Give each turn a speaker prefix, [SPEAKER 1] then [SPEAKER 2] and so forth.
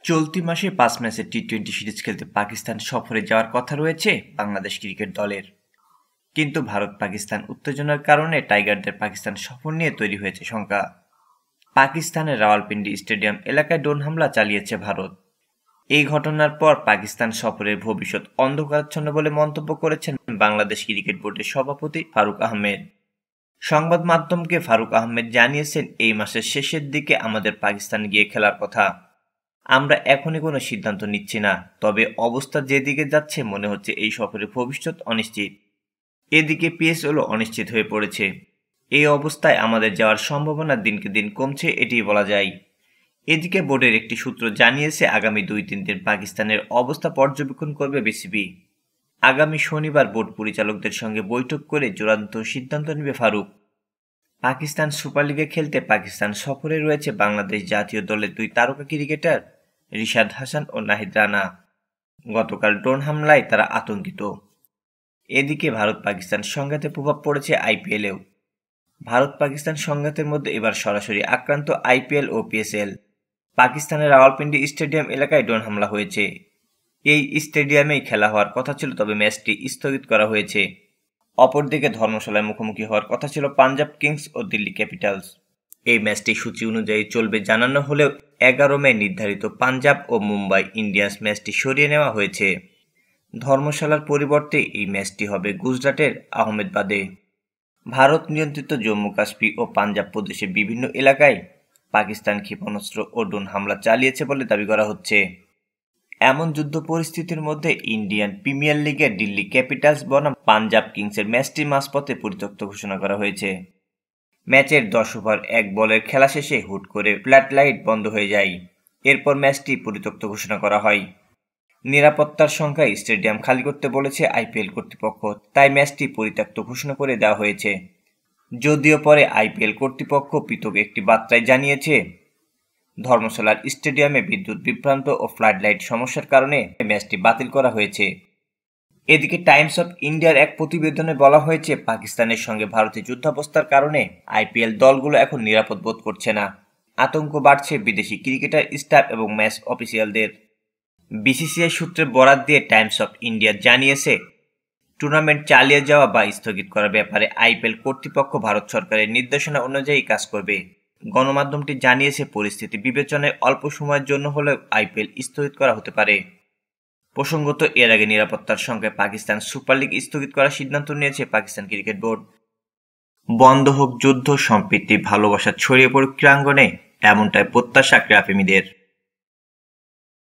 [SPEAKER 1] চলতি মাসে ৫ ম্যাচের টি-২০ সিরিজ খেলতে পাকিস্তান সফরে যাওয়ার কথা রয়েছে বাংলাদেশ ক্রিকেট দলের। কিন্তু ভারত-পাকিস্তান উত্তেজনার কারণে টাইগারদের পাকিস্তান সফর নিয়ে তৈরি হয়েছে শঙ্কা। পাকিস্তানের রাওয়ালপিন্ডি স্টেডিয়াম এলাকায় ড্রোন হামলা চালিয়েছে ভারত। এই ঘটনার পর পাকিস্তান সফরের ভবিষ্যৎ অন্ধকারাচ্ছন্ন বলে মন্তব্য করেছেন বাংলাদেশ ক্রিকেট বোর্ডের সভাপতি ফারুক আহমেদ। সংবাদ মাধ্যমকে ফারুক আহমেদ জানিয়েছেন, এই মাসের শেষের দিকে আমাদের পাকিস্তান গিয়ে খেলার কথা। আমরা এখনই কোনো সিদ্ধান্ত নিচ্ছি না, তবে অবস্থা যেদিকে যাচ্ছে মনে হচ্ছে এই সফরের ভবিষ্যৎ অনিশ্চিত। এদিকে পিএসএলও অনিশ্চিত হয়ে পড়েছে। এই অবস্থায় আমাদের যাওয়ার সম্ভাবনা দিনকে দিন কমছে, এটি বলা যায়। এদিকে বোর্ডের একটি সূত্র জানিয়েছে, আগামী ২-৩ দিন পাকিস্তানের অবস্থা পর্যবেক্ষণ করবে বিসিবি। আগামী শনিবার বোর্ড পরিচালকদের সঙ্গে বৈঠক করে চূড়ান্ত সিদ্ধান্ত নেবে ফারুক। পাকিস্তান সুপার লিগে খেলতে পাকিস্তান সফরে রয়েছে বাংলাদেশ জাতীয় দলের ২ তারকা ক্রিকেটার রিশাদ হাসান ও নাহিদ রানা। গতকাল ড্রোন হামলায় তারা আতঙ্কিত। এদিকে ভারত-পাকিস্তান সংঘাতে প্রভাব পড়েছে আইপিএলেও। ভারত-পাকিস্তান সংঘাতের মধ্যে এবার সরাসরি আক্রান্ত আইপিএল ও পিএসএল। পাকিস্তানের রাওয়ালপিন্ডি স্টেডিয়াম এলাকায় ড্রোন হামলা হয়েছে। এই স্টেডিয়ামেই খেলা হওয়ার কথা ছিল, তবে ম্যাচটি স্থগিত করা হয়েছে। অপরদিকে ধর্মশালায় মুখোমুখি হওয়ার কথা ছিল পাঞ্জাব কিংস ও দিল্লি ক্যাপিটালস। এই ম্যাচটি সূচি অনুযায়ী চলবে জানানো হলেও ১১ মে নির্ধারিত পাঞ্জাব ও মুম্বাই ইন্ডিয়ান্স ম্যাচটি সরিয়ে নেওয়া হয়েছে। ধর্মশালার পরিবর্তে এই ম্যাচটি হবে গুজরাটের আহমেদাবাদে। ভারত নিয়ন্ত্রিত জম্মু কাশ্মীর ও পাঞ্জাব প্রদেশের বিভিন্ন এলাকায় পাকিস্তান ক্ষেপণাস্ত্র ও ড্রোন হামলা চালিয়েছে বলে দাবি করা হচ্ছে। এমন যুদ্ধ পরিস্থিতির মধ্যে ইন্ডিয়ান প্রিমিয়ার লিগের দিল্লি ক্যাপিটালস বনাম পাঞ্জাব কিংসের ম্যাচটি মাঝপথে পরিত্যক্ত ঘোষণা করা হয়েছে। ম্যাচের ১০ ওভার ১ বলের খেলা শেষে হুট করে ফ্লাড লাইট বন্ধ হয়ে যায়। এরপর ম্যাচটি পরিত্যক্ত ঘোষণা করা হয়। নিরাপত্তার সংখ্যায় স্টেডিয়াম খালি করতে বলেছে আইপিএল কর্তৃপক্ষ, তাই ম্যাচটি পরিত্যক্ত ঘোষণা করে দেওয়া হয়েছে। যদিও পরে আইপিএল কর্তৃপক্ষ পৃথক একটি বার্তায় জানিয়েছে, ধর্মশালার স্টেডিয়ামে বিদ্যুৎ বিভ্রান্ত ও ফ্লাড লাইট সমস্যার কারণে ম্যাচটি বাতিল করা হয়েছে। এদিকে টাইমস অফ ইন্ডিয়ার এক প্রতিবেদনে বলা হয়েছে, পাকিস্তানের সঙ্গে ভারতের যুদ্ধাবস্থার কারণে আইপিএল দলগুলো এখন নিরাপদ বোধ করছে না। আতঙ্ক বাড়ছে বিদেশি ক্রিকেটার, স্টাফ এবং ম্যাচ অফিসিয়ালদের। বিসিসিআই সূত্রে বরাত দিয়ে টাইমস অফ ইন্ডিয়া জানিয়েছে, টুর্নামেন্ট চালিয়ে যাওয়া বা স্থগিত করার ব্যাপারে আইপিএল কর্তৃপক্ষ ভারত সরকারের নির্দেশনা অনুযায়ী কাজ করবে। গণমাধ্যমটি জানিয়েছে, পরিস্থিতি বিবেচনায় অল্প সময়ের জন্য হলেও আইপিএল স্থগিত করা হতে পারে। প্রসঙ্গত, এর আগে নিরাপত্তার সংখ্যায় পাকিস্তান সুপার লিগ স্থগিত করার সিদ্ধান্ত নিয়েছে পাকিস্তান ক্রিকেট বোর্ড। বন্ধ হোক যুদ্ধ, সম্প্রীতি, ভালোবাসা ছড়িয়ে পড়ুক ক্রীড়াঙ্গনে, এমনটাই প্রত্যাশা ক্রীড়াপ্রেমীদের।